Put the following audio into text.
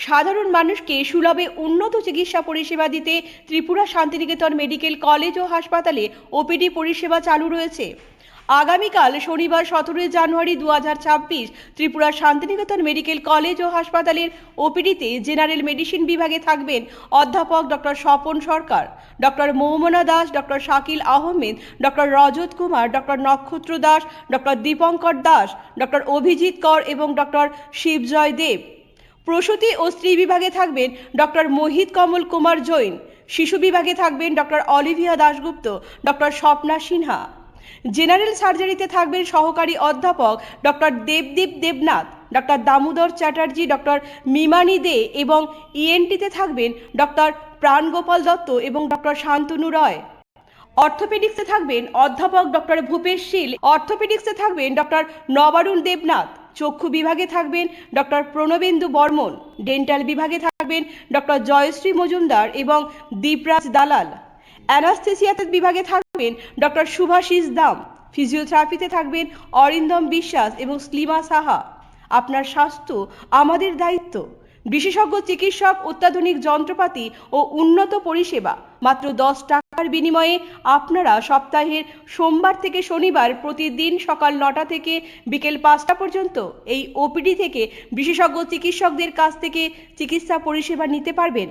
সাধারণ মানুষকে সুলভে উন্নত চিকিৎসা পরিষেবা দিতে ত্রিপুরা শান্তিনিকেতন মেডিকেল কলেজ ও হাসপাতালে ওপিডি পরিষেবা চালু রয়েছে। আগামীকাল শনিবার 17 January 2026 Tripura Santiniketan medical college ও হাসপাতালের ওপিডিতে জেনারেল মেডিসিন বিভাগে থাকবেন অধ্যাপক doctor Swapan Sarkar, doctor Moumana Das, doctor Shakil Ahmed, doctor Rajat Kumar, doctor Nakshatra Das, doctor Dipankar Das, doctor Abhijit Kar এবং ডক্টর শিবজয় দেব। প্রসূতি ও স্ত্রী বিভাগে থাকবেন ডক্টর মোহিত কমল কুমার জৈন। শিশু বিভাগে থাকবেন doctor Olivia Dasgupta, doctor Swapna Sinha. General সার্জারিতে থাকবেন সহকারী অধ্যাপক doctor Debdip Debnath, doctor Damodar Chatterjee, doctor Mimani De এবং ইএনটিতে থাকবেন ডক্টর প্রাণগোপাল দত্ত এবং ডক্টর শান্তনু রয়। অর্থোপেডিক্সে থাকবেন অধ্যাপক ডক্টর ভূপেশ শীল, অর্থোপেডিক্সে থাকবেন ডক্টর নবারুণ দেবনাথ। চক্ষু বিভাগে থাকবেন ডক্টর প্রণবেন্দু বর্মন, ডেন্টাল বিভাগে থাকবেন ডক্টর জয়শ্রী মজুমদার এবং দীপরাজ দালাল। অ্যানাস্থেসিয়াতে বিভাগে থাকবেন ডক্টর শুভাশিস দাম। ফিজিওথেরাপিতে থাকবেন অরিন্দম বিশ্বাস এবং স্লিমা সাহা। আপনার স্বাস্থ্য আমাদের দায়িত্ব। বিশেষজ্ঞ চিকিৎসক, অত্যাধুনিক যন্ত্রপাতি ও উন্নত পরিষেবা। মাত্র 10 টাকার বিনিময়ে আপনারা সপ্তাহের সোমবার থেকে শনিবার প্রতিদিন সকাল 9টা থেকে বিকেল 5টা পর্যন্ত এই ওপিডি থেকে বিশেষজ্ঞ চিকিৎসকদের কাছ থেকে চিকিৎসা পরিষেবা নিতে পারবেন।